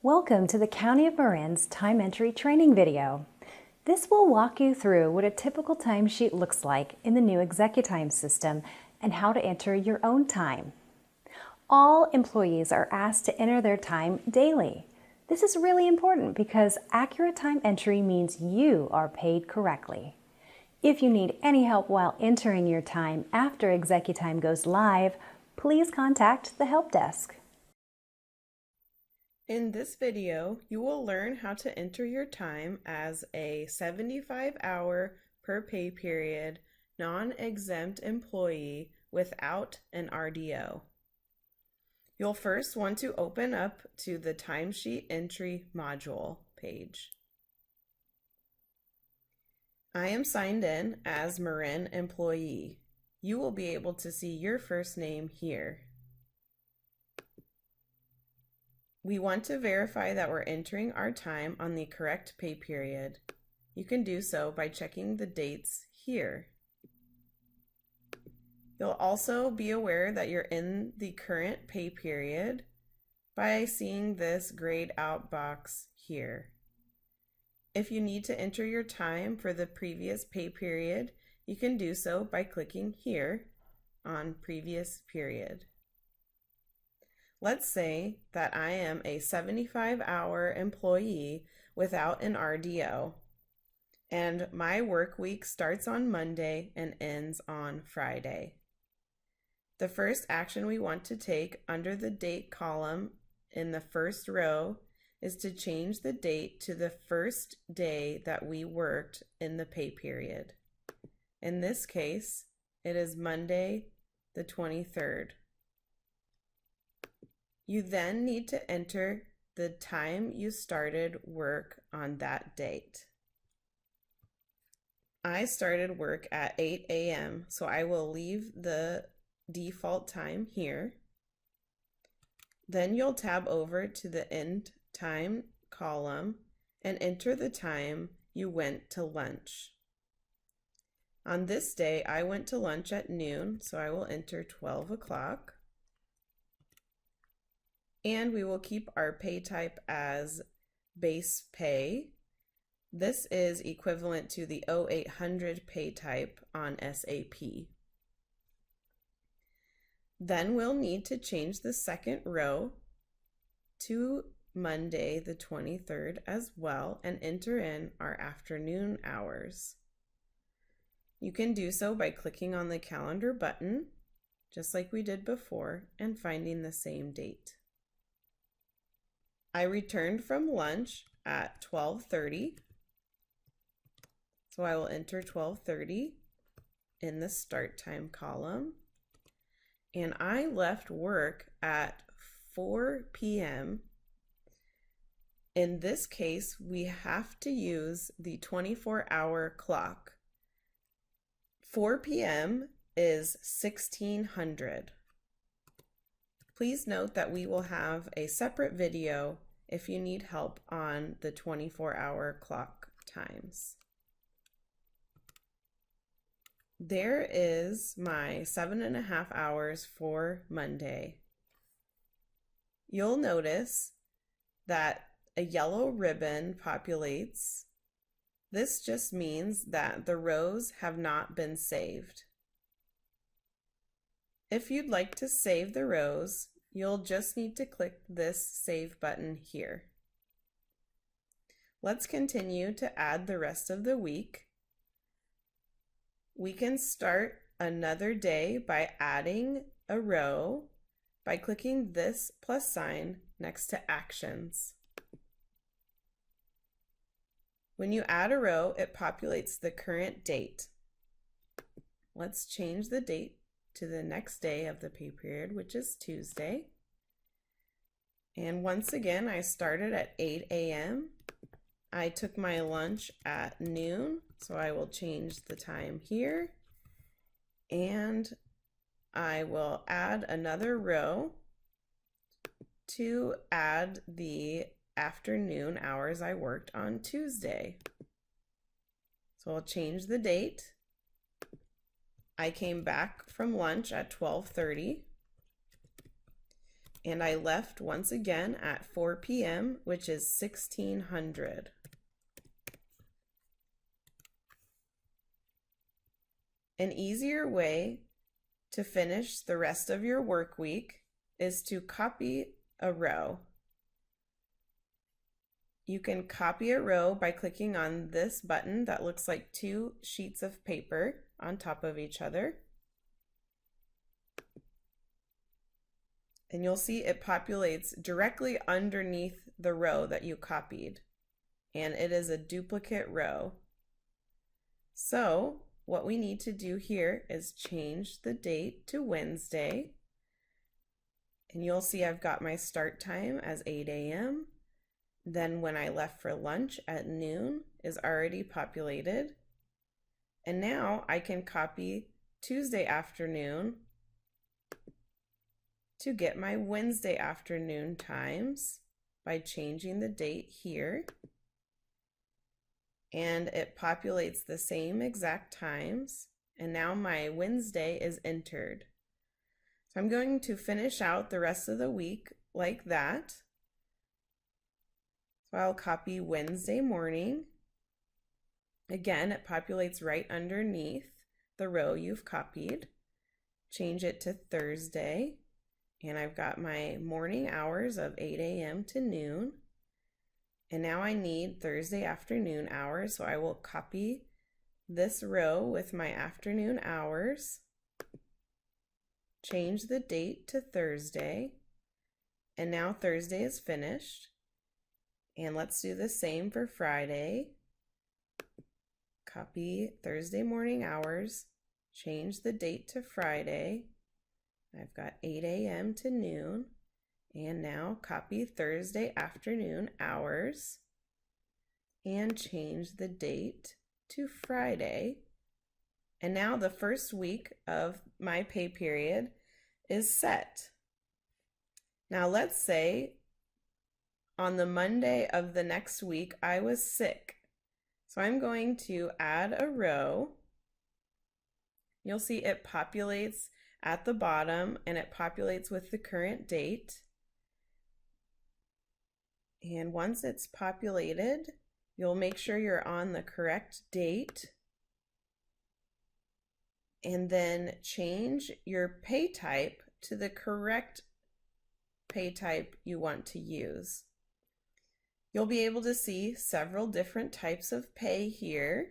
Welcome to the County of Marin's time entry training video. This will walk you through what a typical timesheet looks like in the new ExecuTime system and how to enter your own time. All employees are asked to enter their time daily. This is really important because accurate time entry means you are paid correctly. If you need any help while entering your time after ExecuTime goes live, please contact the help desk. In this video, you will learn how to enter your time as a 75-hour per pay period non-exempt employee without an RDO. You'll first want to open up to the Timesheet Entry module page. I am signed in as Marin employee. You will be able to see your first name here. We want to verify that we're entering our time on the correct pay period. You can do so by checking the dates here. You'll also be aware that you're in the current pay period by seeing this grayed out box here. If you need to enter your time for the previous pay period, you can do so by clicking here on Previous Period. Let's say that I am a 75-hour employee without an RDO, and my work week starts on Monday and ends on Friday. The first action we want to take under the date column in the first row is to change the date to the first day that we worked in the pay period. In this case, it is Monday the 23rd. You then need to enter the time you started work on that date. I started work at 8 a.m., so I will leave the default time here. Then you'll tab over to the End Time column and enter the time you went to lunch. On this day, I went to lunch at noon, so I will enter 12 o'clock. And we will keep our pay type as base pay. This is equivalent to the 0800 pay type on SAP. Then we'll need to change the second row to Monday the 23rd as well and enter in our afternoon hours. You can do so by clicking on the calendar button, just like we did before, and finding the same date. I returned from lunch at 12:30, so I will enter 12:30 in the start time column. And I left work at 4 p.m. In this case, we have to use the 24-hour clock. 4 p.m. is 1600. Please note that we will have a separate video if you need help on the 24-hour clock times. There is my 7.5 hours for Monday. You'll notice that a yellow ribbon populates. This just means that the rows have not been saved. If you'd like to save the rows, you'll just need to click this Save button here. Let's continue to add the rest of the week. We can start another day by adding a row by clicking this plus sign next to Actions. When you add a row, it populates the current date. Let's change the date to the next day of the pay period, which is Tuesday. And once again, I started at 8 a.m. I took my lunch at noon, so I will change the time here. And I will add another row to add the afternoon hours I worked on Tuesday. So I'll change the date. I came back from lunch at 12:30. And I left once again at 4 p.m., which is 1600. An easier way to finish the rest of your work week is to copy a row. You can copy a row by clicking on this button that looks like two sheets of paper on top of each other. And you'll see it populates directly underneath the row that you copied. And it is a duplicate row. So what we need to do here is change the date to Wednesday. And you'll see I've got my start time as 8 a.m. Then when I left for lunch at noon is already populated. And now I can copy Tuesday afternoon to get my Wednesday afternoon times by changing the date here. And it populates the same exact times. And now my Wednesday is entered. So I'm going to finish out the rest of the week like that. So I'll copy Wednesday morning. Again, it populates right underneath the row you've copied. Change it to Thursday. And I've got my morning hours of 8 a.m. to noon. And now I need Thursday afternoon hours, so I will copy this row with my afternoon hours. Change the date to Thursday. And now Thursday is finished. And let's do the same for Friday. Copy Thursday morning hours. Change the date to Friday. I've got 8 a.m. to noon, and now copy Thursday afternoon hours and change the date to Friday. And now the first week of my pay period is set. Now let's say on the Monday of the next week I was sick. So I'm going to add a row. You'll see it populates at the bottom, and it populates with the current date. And once it's populated, you'll make sure you're on the correct date, and then change your pay type to the correct pay type you want to use. You'll be able to see several different types of pay here,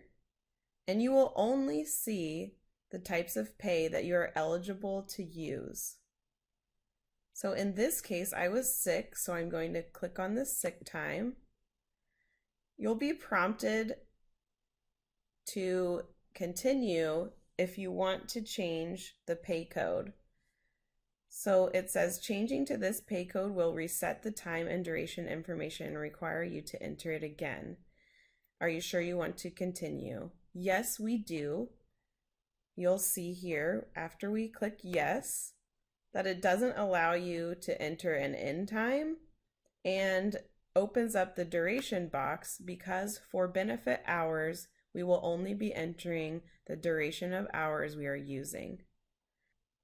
and you will only see the types of pay that you are eligible to use. So in this case, I was sick, so I'm going to click on the sick time. You'll be prompted to continue if you want to change the pay code. So it says changing to this pay code will reset the time and duration information and require you to enter it again. Are you sure you want to continue? Yes, we do. You'll see here after we click yes that it doesn't allow you to enter an end time and opens up the duration box because for benefit hours we will only be entering the duration of hours we are using.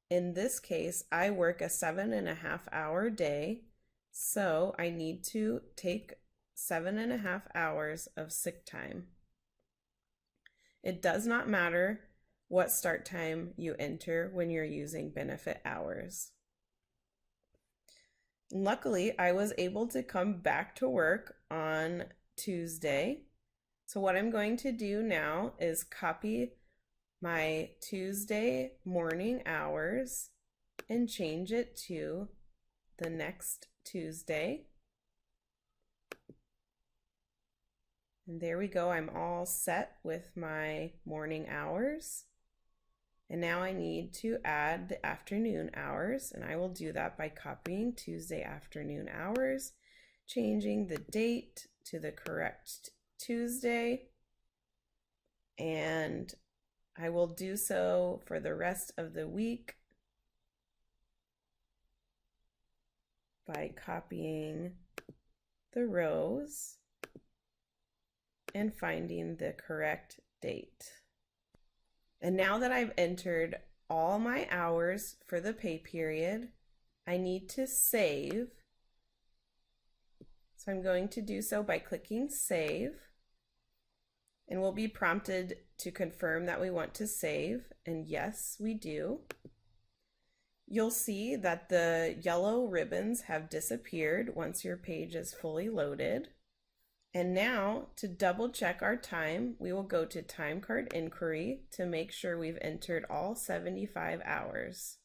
In this case, I work a 7.5 hour day, so I need to take 7.5 hours of sick time. It does not matter what start time you enter when you're using benefit hours. Luckily, I was able to come back to work on Tuesday. So what I'm going to do now is copy my Tuesday morning hours and change it to the next Tuesday. And there we go, I'm all set with my morning hours. And now I need to add the afternoon hours, and I will do that by copying Tuesday afternoon hours, changing the date to the correct Tuesday, and I will do so for the rest of the week by copying the rows and finding the correct date. And now that I've entered all my hours for the pay period, I need to save. So I'm going to do so by clicking save. And we'll be prompted to confirm that we want to save. And yes, we do. You'll see that the yellow ribbons have disappeared once your page is fully loaded. And now, to double check our time, we will go to Time Card Inquiry to make sure we've entered all 75 hours.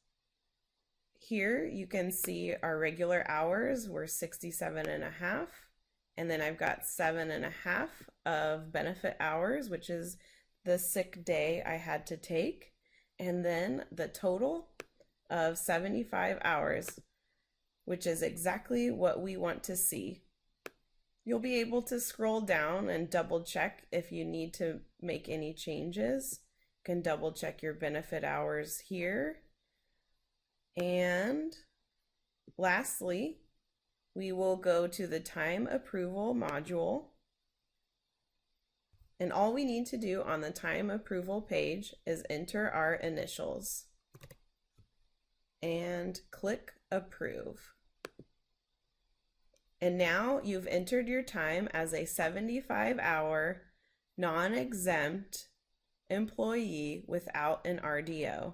Here you can see our regular hours were 67.5, and then I've got 7.5 of benefit hours, which is the sick day I had to take, and then the total of 75 hours, which is exactly what we want to see. You'll be able to scroll down and double check if you need to make any changes. You can double check your benefit hours here. And lastly, we will go to the time approval module. And all we need to do on the time approval page is enter our initials and click approve. And now you've entered your time as a 75-hour non-exempt employee without an RDO.